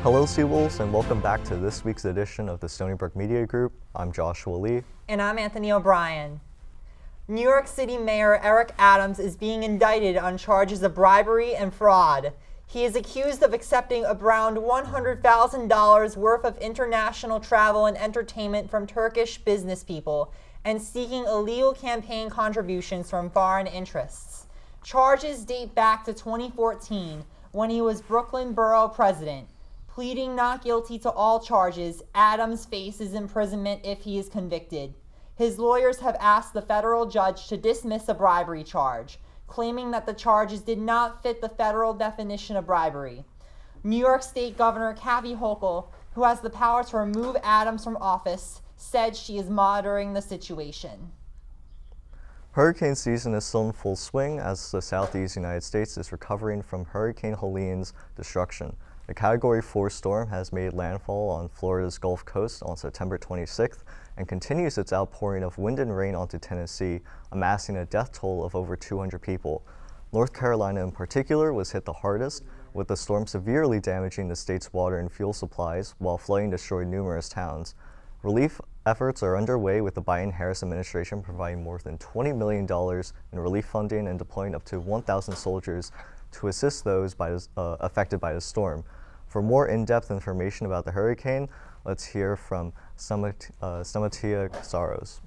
Hello, Seawolves, and welcome back to this week's edition of the Stony Brook Media Group. I'm Joshua Lee. And I'm Anthony O'Brien. New York City Mayor Eric Adams is being indicted on charges of bribery and fraud. He is accused of accepting around $100,000 worth of international travel and entertainment from Turkish business people and seeking illegal campaign contributions from foreign interests. Charges date back to 2014 when he was Brooklyn Borough President. Pleading not guilty to all charges, Adams faces imprisonment if he is convicted. His lawyers have asked the federal judge to dismiss a bribery charge, claiming that the charges did not fit the federal definition of bribery. New York State Governor Kathy Hochul, who has the power to remove Adams from office, said she is monitoring the situation. Hurricane season is still in full swing as the southeast United States is recovering from Hurricane Helene's destruction. The Category 4 storm has made landfall on Florida's Gulf Coast on September 26th and continues its outpouring of wind and rain onto Tennessee, amassing a death toll of over 200 people. North Carolina in particular was hit the hardest, with the storm severely damaging the state's water and fuel supplies, while flooding destroyed numerous towns. Relief efforts are underway, with the Biden-Harris administration providing more than $20 million in relief funding and deploying up to 1,000 soldiers to assist those affected by the storm. For more in-depth information about the hurricane, let's hear from Stamatia Katsaros.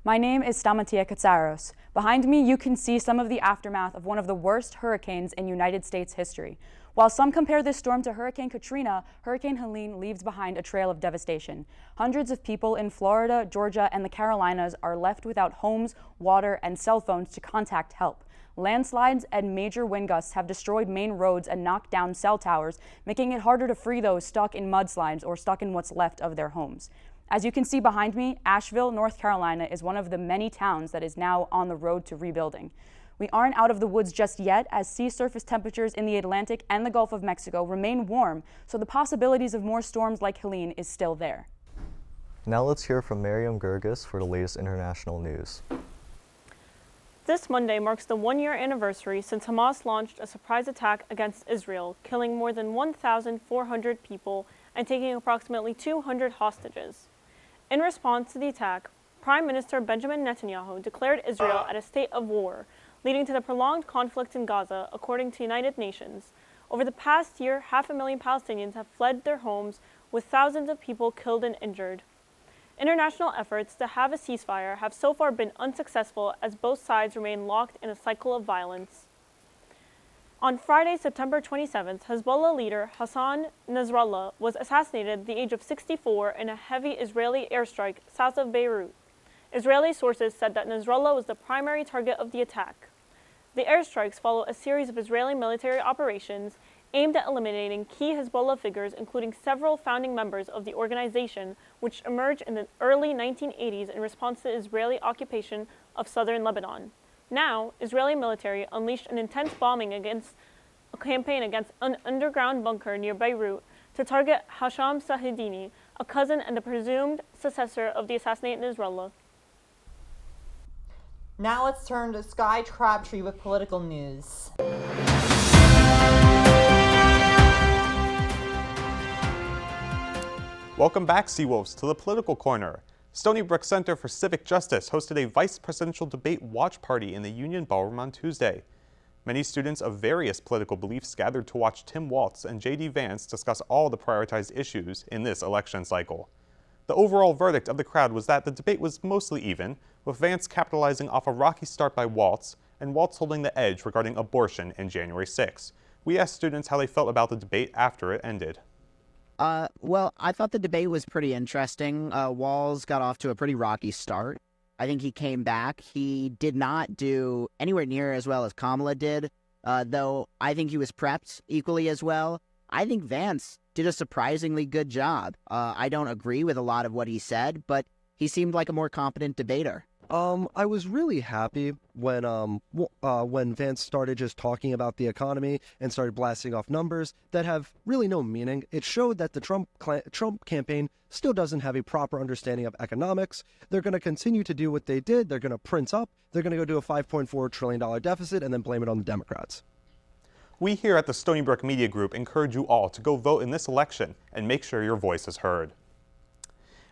My name is Stamatia Katsaros. Behind me, you can see some of the aftermath of one of the worst hurricanes in United States history. While some compare this storm to Hurricane Katrina, Hurricane Helene leaves behind a trail of devastation. Hundreds of people in Florida, Georgia, and the Carolinas are left without homes, water, and cell phones to contact help. Landslides and major wind gusts have destroyed main roads and knocked down cell towers, making it harder to free those stuck in mudslides or stuck in what's left of their homes. As you can see behind me, Asheville, North Carolina is one of the many towns that is now on the road to rebuilding. We aren't out of the woods just yet, as sea surface temperatures in the Atlantic and the Gulf of Mexico remain warm, so the possibilities of more storms like Helene is still there. Now let's hear from Miriam Gergis for the latest international news. This Monday marks the one-year anniversary since Hamas launched a surprise attack against Israel, killing more than 1,400 people and taking approximately 200 hostages. In response to the attack, Prime Minister Benjamin Netanyahu declared Israel at a state of war, leading to the prolonged conflict in Gaza, according to United Nations. Over the past year, 500,000 Palestinians have fled their homes, with thousands of people killed and injured. International efforts to have a ceasefire have so far been unsuccessful as both sides remain locked in a cycle of violence. On Friday, September 27th, Hezbollah leader Hassan Nasrallah was assassinated at the age of 64 in a heavy Israeli airstrike south of Beirut. Israeli sources said that Nasrallah was the primary target of the attack. The airstrikes follow a series of Israeli military operations aimed at eliminating key Hezbollah figures, including several founding members of the organization, which emerged in the early 1980s in response to Israeli occupation of southern Lebanon. Now, Israeli military unleashed an intense campaign against an underground bunker near Beirut to target Hasham Sahedini, a cousin and the presumed successor of the assassinated Nasrallah. Now let's turn to Sky Crabtree with political news. Welcome back, Seawolves, to the Political Corner. Stony Brook Center for Civic Justice hosted a vice presidential debate watch party in the Union Ballroom on Tuesday. Many students of various political beliefs gathered to watch Tim Walz and J.D. Vance discuss all the prioritized issues in this election cycle. The overall verdict of the crowd was that the debate was mostly even, with Vance capitalizing off a rocky start by Walz, and Walz holding the edge regarding abortion in January 6. We asked students how they felt about the debate after it ended. Well, I thought the debate was pretty interesting. Walz got off to a pretty rocky start. I think he came back. He did not do anywhere near as well as Kamala did, though I think he was prepped equally as well. I think Vance did a surprisingly good job. I don't agree with a lot of what he said, but he seemed like a more competent debater. I was really happy when Vance started just talking about the economy and started blasting off numbers that have really no meaning. It showed that the Trump campaign still doesn't have a proper understanding of economics. They're going to continue to do what they did. They're going to print up. They're going to go do a $5.4 trillion deficit and then blame it on the Democrats. We here at the Stony Brook Media Group encourage you all to go vote in this election and make sure your voice is heard.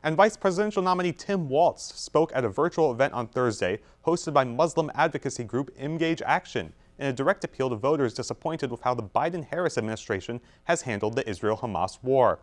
And Vice Presidential nominee Tim Walz spoke at a virtual event on Thursday hosted by Muslim advocacy group Engage Action in a direct appeal to voters disappointed with how the Biden-Harris administration has handled the Israel-Hamas war.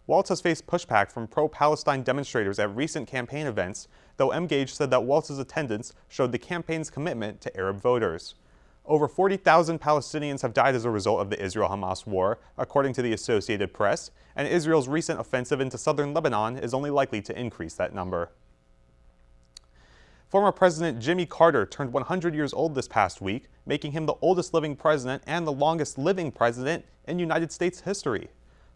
Walz has faced pushback from pro-Palestine demonstrators at recent campaign events, though Engage said that Walz's attendance showed the campaign's commitment to Arab voters. Over 40,000 Palestinians have died as a result of the Israel-Hamas war, according to the Associated Press, and Israel's recent offensive into southern Lebanon is only likely to increase that number. Former President Jimmy Carter turned 100 years old this past week, making him the oldest living president and the longest living president in United States history.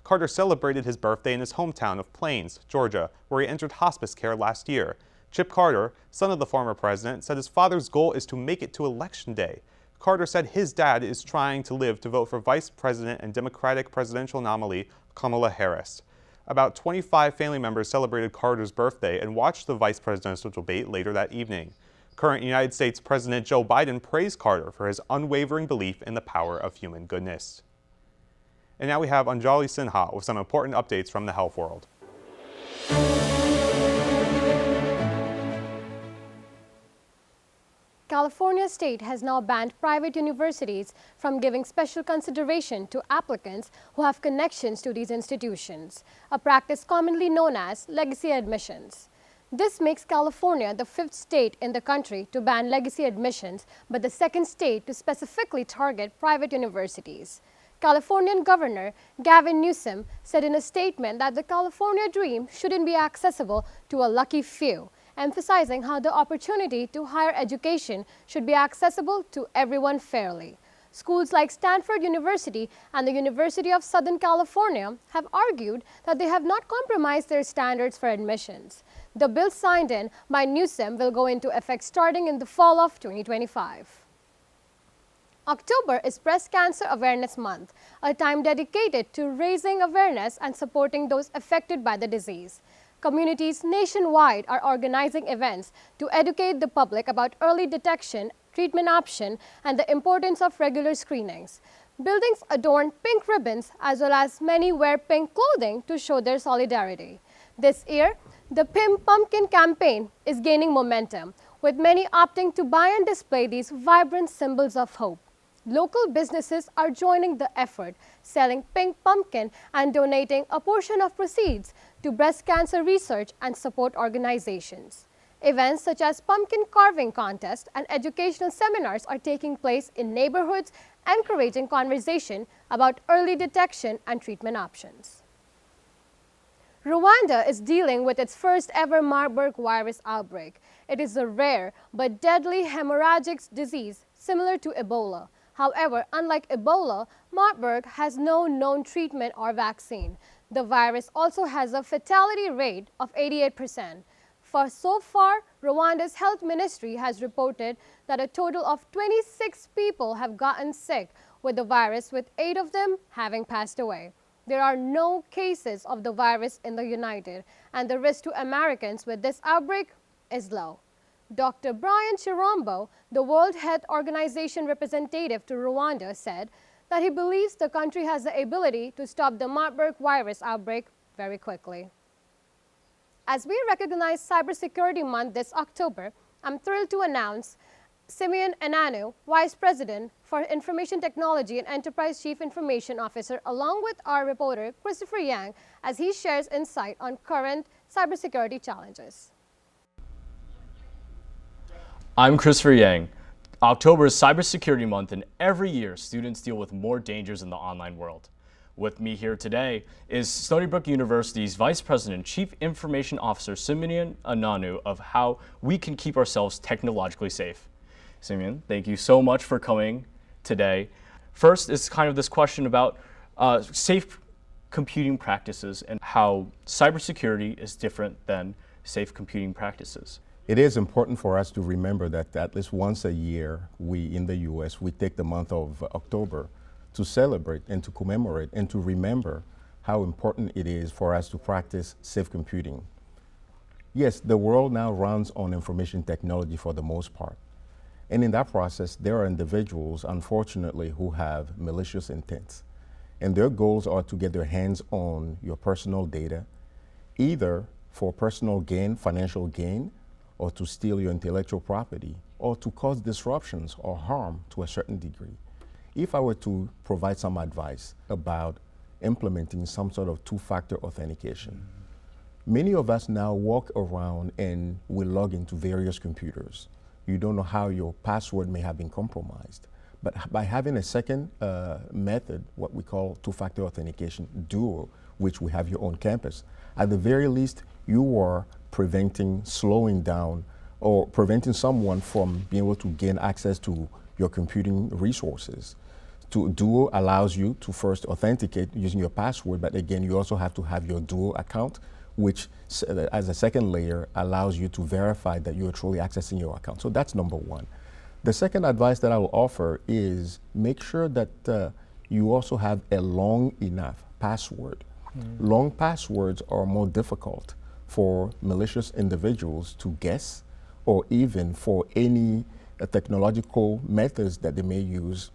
Carter celebrated his birthday in his hometown of Plains, Georgia, where he entered hospice care last year. Chip Carter, son of the former president, said his father's goal is to make it to Election Day. Carter said his dad is trying to live to vote for Vice President and Democratic presidential nominee Kamala Harris. About 25 family members celebrated Carter's birthday and watched the vice presidential debate later that evening. Current United States President Joe Biden praised Carter for his unwavering belief in the power of human goodness. And now we have Anjali Sinha with some important updates from the health world. California state has now banned private universities from giving special consideration to applicants who have connections to these institutions, a practice commonly known as legacy admissions. This makes California the 5th state in the country to ban legacy admissions, but the 2nd state to specifically target private universities. Californian Governor Gavin Newsom said in a statement that the California dream shouldn't be accessible to a lucky few, emphasizing how the opportunity to higher education should be accessible to everyone fairly. Schools like Stanford University and the University of Southern California have argued that they have not compromised their standards for admissions. The bill signed in by Newsom will go into effect starting in the fall of 2025. October is Breast Cancer Awareness Month, a time dedicated to raising awareness and supporting those affected by the disease. Communities nationwide are organizing events to educate the public about early detection, treatment option, and the importance of regular screenings. Buildings adorn pink ribbons as well as many wear pink clothing to show their solidarity. This year, the Pink Pumpkin campaign is gaining momentum, with many opting to buy and display these vibrant symbols of hope. Local businesses are joining the effort, selling pink pumpkin and donating a portion of proceeds to breast cancer research and support organizations. Events such as pumpkin carving contests and educational seminars are taking place in neighborhoods, encouraging conversation about early detection and treatment options. Rwanda is dealing with its first ever Marburg virus outbreak. It is a rare but deadly hemorrhagic disease similar to Ebola. However, unlike Ebola, Marburg has no known treatment or vaccine. The virus also has a fatality rate of 88%. So far, Rwanda's health ministry has reported that a total of 26 people have gotten sick with the virus, with 8 of them having passed away. There are no cases of the virus in the United, and the risk to Americans with this outbreak is low. Dr. Brian Chirombo, the World Health Organization representative to Rwanda, said that he believes the country has the ability to stop the Marburg virus outbreak very quickly. As we recognize Cybersecurity Month this October, I'm thrilled to announce Simeon Enanu, Vice President for Information Technology and Enterprise Chief Information Officer, along with our reporter Christopher Yang, as he shares insight on current cybersecurity challenges. I'm Christopher Yang. October is Cybersecurity Month, and every year students deal with more dangers in the online world. With me here today is Stony Brook University's Vice President, Chief Information Officer, Simeon Enanu, of how we can keep ourselves technologically safe. Simeon, thank you so much for coming today. First is kind of this question about safe computing practices and how cybersecurity is different than safe computing practices. It is important for us to remember that at least once a year, we in the U.S., we take the month of October to celebrate and to commemorate and to remember how important it is for us to practice safe computing. Yes, the world now runs on information technology for the most part. And in that process, there are individuals, unfortunately, who have malicious intents. And their goals are to get their hands on your personal data, either for personal gain, financial gain, or to steal your intellectual property, or to cause disruptions or harm to a certain degree. If I were to provide some advice about implementing some sort of two-factor authentication, many of us now walk around and we log into various computers. You don't know how your password may have been compromised. But by having a second method, what we call two-factor authentication, Duo, which we have here on campus, at the very least, you are preventing, slowing down, or preventing someone from being able to gain access to your computing resources. Duo allows you to first authenticate using your password, but again, you also have to have your Duo account, which as a second layer allows you to verify that you're truly accessing your account. So that's number one. The second advice that I will offer is make sure that you also have a long enough password. Long passwords are more difficult for malicious individuals to guess, or even for any technological methods that they may use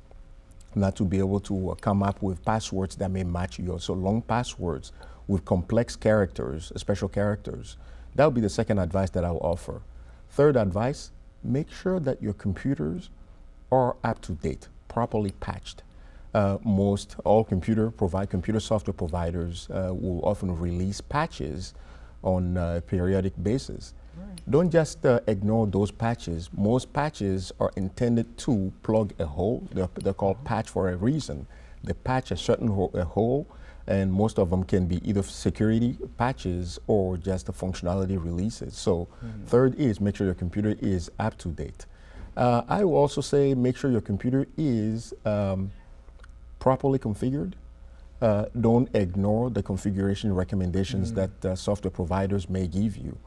not to be able to come up with passwords that may match yours. So long passwords with complex characters, special characters. That would be the second advice that I will offer. Third advice, make sure that your computers are up to date, properly patched. All computer software providers will often release patches on a periodic basis. Right. Don't just ignore those patches. Most patches are intended to plug a hole. They're called patch for a reason. They patch a certain hole, and most of them can be either security patches or just the functionality releases. So third is make sure your computer is up to date. I will also say make sure your computer is properly configured. Don't ignore the configuration recommendations that software providers may give you.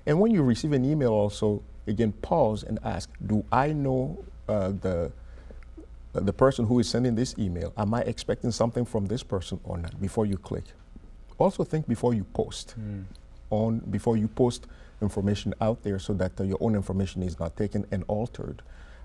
And when you receive an email also, again, pause and ask, do I know the person who is sending this email? Am I expecting something from this person or not before you click? Also think before you post, before you post information out there so that your own information is not taken and altered.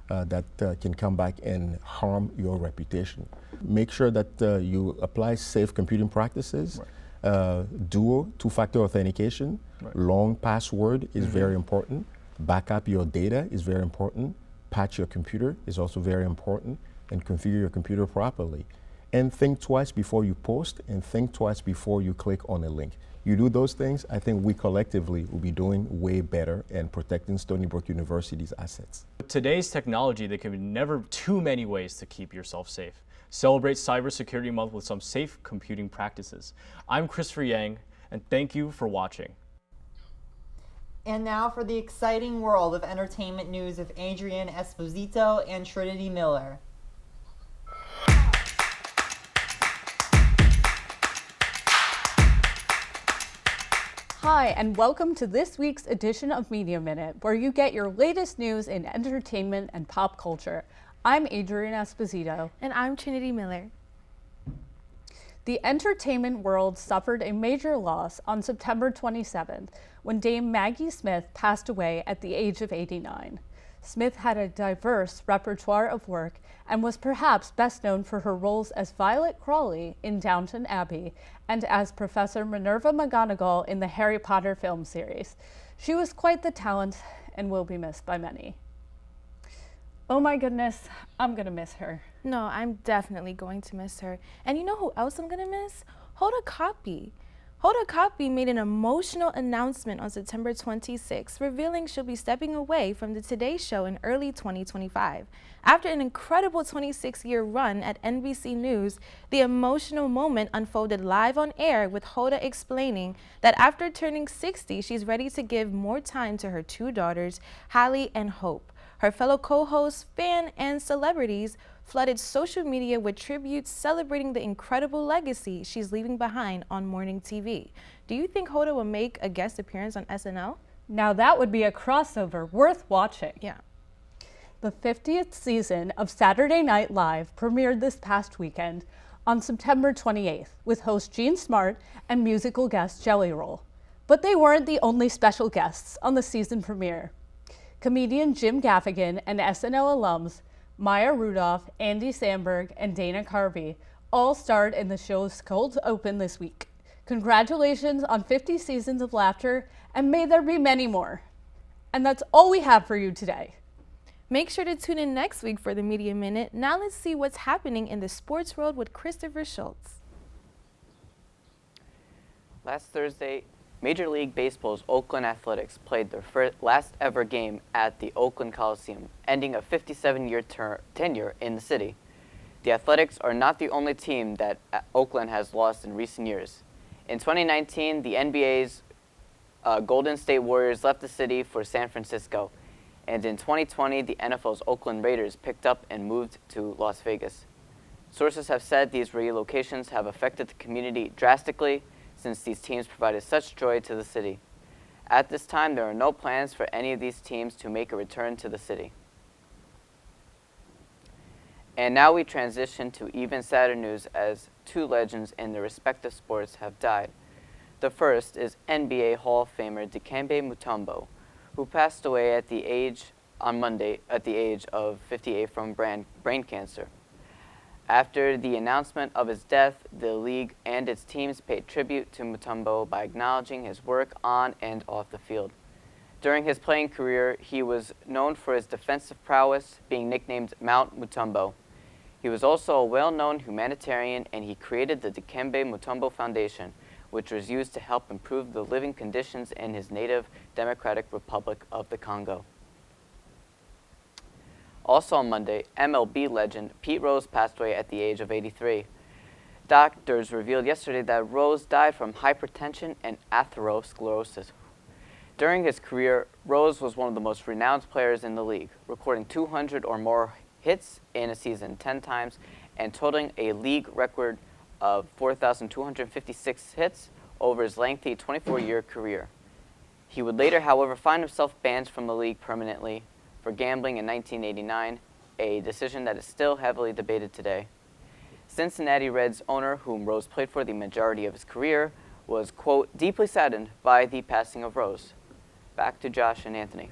That can come back and harm your reputation. Make sure that you apply safe computing practices. Duo, two-factor authentication. Long password is very important. Backup your data is very important. Patch your computer is also very important. And configure your computer properly. And think twice before you post, and think twice before you click on a link. You do those things, I think we collectively will be doing way better and protecting Stony Brook University's assets. With today's technology, there can be never too many ways to keep yourself safe. Celebrate Cybersecurity Month with some safe computing practices. I'm Christopher Yang, and thank you for watching. And now for the exciting world of entertainment news with Adrian Esposito and Trinity Miller. Hi, and welcome to this week's edition of Media Minute, where you get your latest news in entertainment and pop culture. I'm Adrian Esposito. And I'm Trinity Miller. The entertainment world suffered a major loss on September 27th, when Dame Maggie Smith passed away at the age of 89. Smith had a diverse repertoire of work and was perhaps best known for her roles as Violet Crawley in Downton Abbey and as Professor Minerva McGonagall in the Harry Potter film series. She was quite the talent and will be missed by many. Oh my goodness, I'm gonna miss her. No, I'm definitely going to miss her. And you know who else I'm gonna miss? Hoda Kotb. Hoda Kotb made an emotional announcement on September 26, revealing she'll be stepping away from the Today Show in early 2025. After an incredible 26-year run at NBC News, the emotional moment unfolded live on air with Hoda explaining that after turning 60, she's ready to give more time to her two daughters, Hallie and Hope. Her fellow co-hosts, fans, and celebrities flooded social media with tributes celebrating the incredible legacy she's leaving behind on morning TV. Do you think Hoda will make a guest appearance on SNL? Now that would be a crossover worth watching. Yeah. The 50th season of Saturday Night Live premiered this past weekend on September 28th with host Gene Smart and musical guest Jelly Roll. But they weren't the only special guests on the season premiere. Comedian Jim Gaffigan and SNL alums Maya Rudolph, Andy Samberg, and Dana Carvey all starred in the show's cold open this week. Congratulations on 50 seasons of laughter, and may there be many more. And that's all we have for you today. Make sure to tune in next week for the Media Minute. Now let's see what's happening in the sports world with Christopher Schultz. Last Thursday, Major League Baseball's Oakland Athletics played their last ever game at the Oakland Coliseum, ending a 57-year tenure in the city. The Athletics are not the only team that Oakland has lost in recent years. In 2019, the NBA's Golden State Warriors left the city for San Francisco, and in 2020, the NFL's Oakland Raiders picked up and moved to Las Vegas. Sources have said these relocations have affected the community drastically, since these teams provided such joy to the city. At this time, there are no plans for any of these teams to make a return to the city. And now we transition to even sadder news as two legends in their respective sports have died. The first is NBA Hall of Famer Dikembe Mutombo, who passed away on Monday at the age of 58 from brain cancer. After the announcement of his death, the league and its teams paid tribute to Mutombo by acknowledging his work on and off the field. During his playing career, he was known for his defensive prowess, being nicknamed Mount Mutombo. He was also a well-known humanitarian, and he created the Dikembe Mutombo Foundation, which was used to help improve the living conditions in his native Democratic Republic of the Congo. Also on Monday, MLB legend Pete Rose passed away at the age of 83. Doctors revealed yesterday that Rose died from hypertension and atherosclerosis. During his career, Rose was one of the most renowned players in the league, recording 200 or more hits in a season 10 times and totaling a league record of 4,256 hits over his lengthy 24-year career. He would later, however, find himself banned from the league permanently for gambling in 1989, a decision that is still heavily debated today. Cincinnati Reds owner, whom Rose played for the majority of his career, was, quote, deeply saddened by the passing of Rose. Back to Josh and Anthony.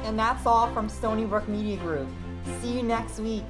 And that's all from Stony Brook Media Group. See you next week.